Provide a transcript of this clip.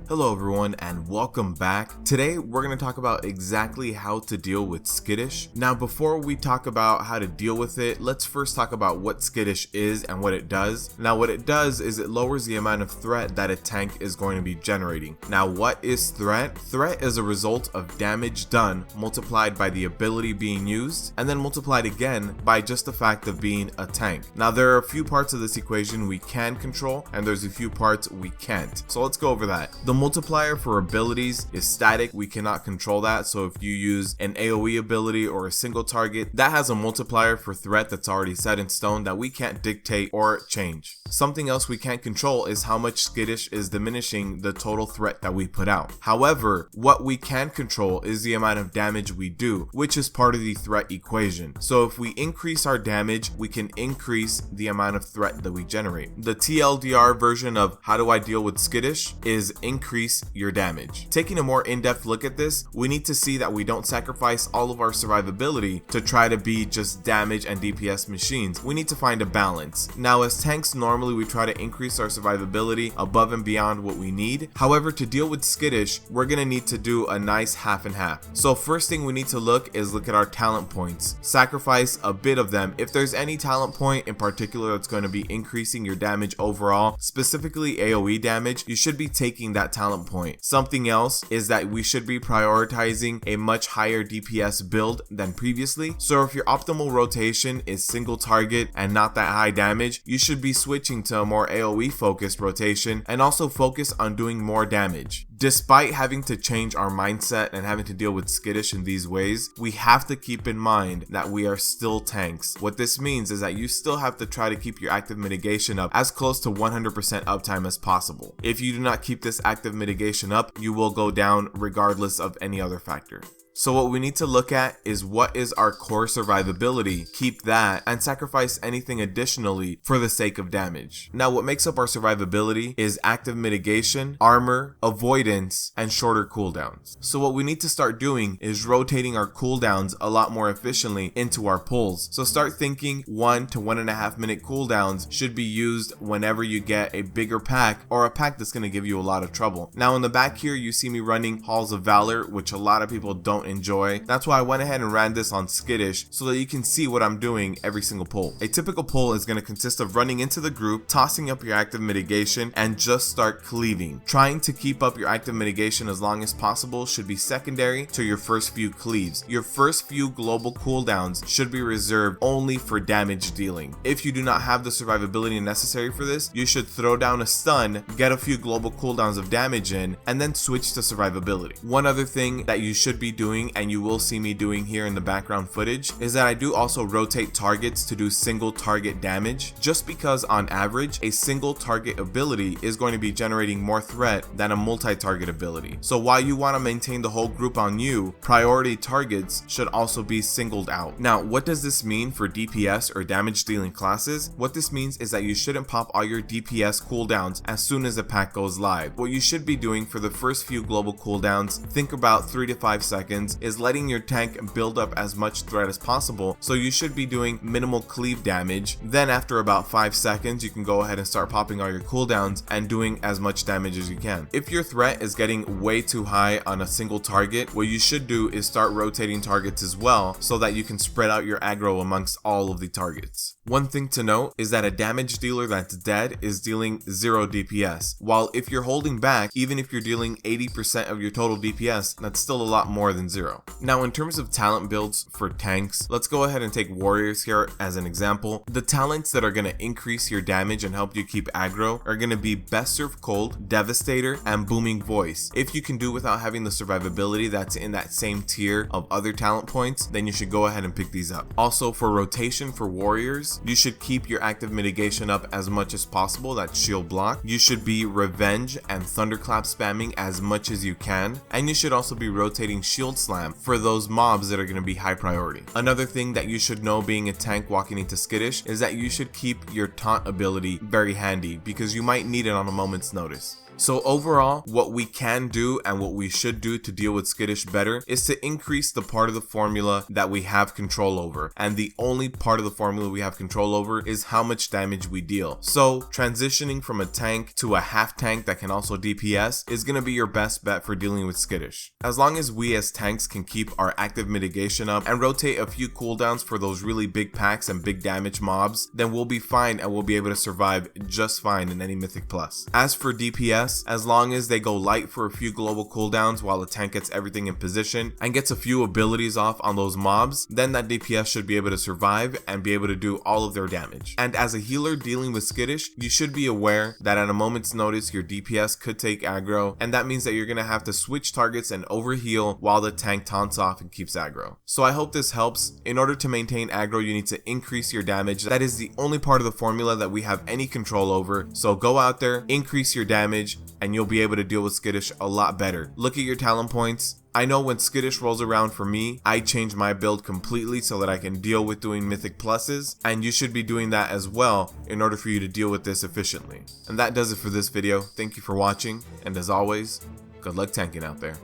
Hello everyone and welcome back. Today we're going to talk about exactly how to deal with Skittish. Now before we talk about how to deal with it, let's first talk about what Skittish is and what it does. Now what it does is it lowers the amount of threat that a tank is going to be generating. Now what is threat? Threat is a result of damage done multiplied by the ability being used and then multiplied again by just the fact of being a tank. Now there are a few parts of this equation we can control and there's a few parts we can't. So let's go over that. The multiplier for abilities is static. We cannot control that. So if you use an AoE ability or a single target, that has a multiplier for threat that's already set in stone that we can't dictate or change. Something else we can't control is how much Skittish is diminishing the total threat that we put out. However, what we can control is the amount of damage we do, which is part of the threat equation. So if we increase our damage, we can increase the amount of threat that we generate. The TLDR version of how do I deal with Skittish is increase your damage. Taking a more in-depth look at this, we need to see that we don't sacrifice all of our survivability to try to be just damage and DPS machines. We need to find a balance. Now as tanks, normally we try to increase our survivability above and beyond what we need. However, to deal with Skittish, we're going to need to do a nice half and half. So first thing we need to look at our talent points. Sacrifice a bit of them. If there's any talent point in particular that's going to be increasing your damage overall, specifically AoE damage, you should be taking that talent point. Something else is that we should be prioritizing a much higher DPS build than previously. So if your optimal rotation is single target and not that high damage, you should be switching to a more AoE focused rotation and also focus on doing more damage. Despite having to change our mindset and having to deal with Skittish in these ways, we have to keep in mind that we are still tanks. What this means is that you still have to try to keep your active mitigation up as close to 100% uptime as possible. If you do not keep this active mitigation up, you will go down regardless of any other factor. So what we need to look at is what is our core survivability, keep that, and sacrifice anything additionally for the sake of damage. Now what makes up our survivability is active mitigation, armor, avoidance, and shorter cooldowns. So what we need to start doing is rotating our cooldowns a lot more efficiently into our pulls. So start thinking 1 to 1.5 minute cooldowns should be used whenever you get a bigger pack or a pack that's going to give you a lot of trouble. Now in the back here you see me running Halls of Valor, which a lot of people don't enjoy. That's why I went ahead and ran this on Skittish so that you can see what I'm doing every single pull. A typical pull is going to consist of running into the group, tossing up your active mitigation, and just start cleaving. Trying to keep up your active mitigation as long as possible should be secondary to your first few cleaves. Your first few global cooldowns should be reserved only for damage dealing. If you do not have the survivability necessary for this, you should throw down a stun, get a few global cooldowns of damage in, and then switch to survivability. One other thing that you should be doing, and you will see me doing here in the background footage, is that I do also rotate targets to do single target damage, just because on average a single target ability is going to be generating more threat than a multi-target ability. So while you want to maintain the whole group on you, priority targets should also be singled out. Now what does this mean for DPS or damage dealing classes? What this means is that you shouldn't pop all your DPS cooldowns as soon as the pack goes live. What you should be doing for the first few global cooldowns, think about 3 to 5 seconds, is letting your tank build up as much threat as possible. So you should be doing minimal cleave damage. Then after about 5 seconds, you can go ahead and start popping all your cooldowns and doing as much damage as you can. If your threat is getting way too high on a single target, what you should do is start rotating targets as well so that you can spread out your aggro amongst all of the targets. One thing to note is that a damage dealer that's dead is dealing 0 DPS, while if you're holding back, even if you're dealing 80% of your total DPS, that's still a lot more than 0. Now in terms of talent builds for tanks, let's go ahead and take warriors here as an example. The talents that are going to increase your damage and help you keep aggro are going to be Best Served Cold, Devastator, and Booming Voice. If you can do without having the survivability that's in that same tier of other talent points, then you should go ahead and pick these up. Also for rotation for warriors, you should keep your active mitigation up as much as possible, that's shield block. You should be revenge and thunderclap spamming as much as you can, and you should also be rotating shield slam for those mobs that are going to be high priority. Another thing that you should know being a tank walking into Skittish is that you should keep your taunt ability very handy because you might need it on a moment's notice. So overall, what we can do and what we should do to deal with Skittish better is to increase the part of the formula that we have control over. And the only part of the formula we have control over is how much damage we deal. So transitioning from a tank to a half tank that can also DPS is going to be your best bet for dealing with Skittish. As long as we as tanks can keep our active mitigation up and rotate a few cooldowns for those really big packs and big damage mobs, then we'll be fine and we'll be able to survive just fine in any Mythic Plus. As for DPS, as long as they go light for a few global cooldowns while the tank gets everything in position and gets a few abilities off on those mobs, then that DPS should be able to survive and be able to do all of their damage. And as a healer dealing with Skittish, you should be aware that at a moment's notice your DPS could take aggro, and that means that you're going to have to switch targets and overheal while the tank taunts off and keeps aggro. So I hope this helps. In order to maintain aggro, you need to increase your damage. That is the only part of the formula that we have any control over. So go out there, increase your damage, and you'll be able to deal with Skittish a lot better. Look at your talent points. I know when Skittish rolls around for me, I change my build completely so that I can deal with doing Mythic Pluses, and you should be doing that as well in order for you to deal with this efficiently. And that does it for this video. Thank you for watching, and as always, good luck tanking out there.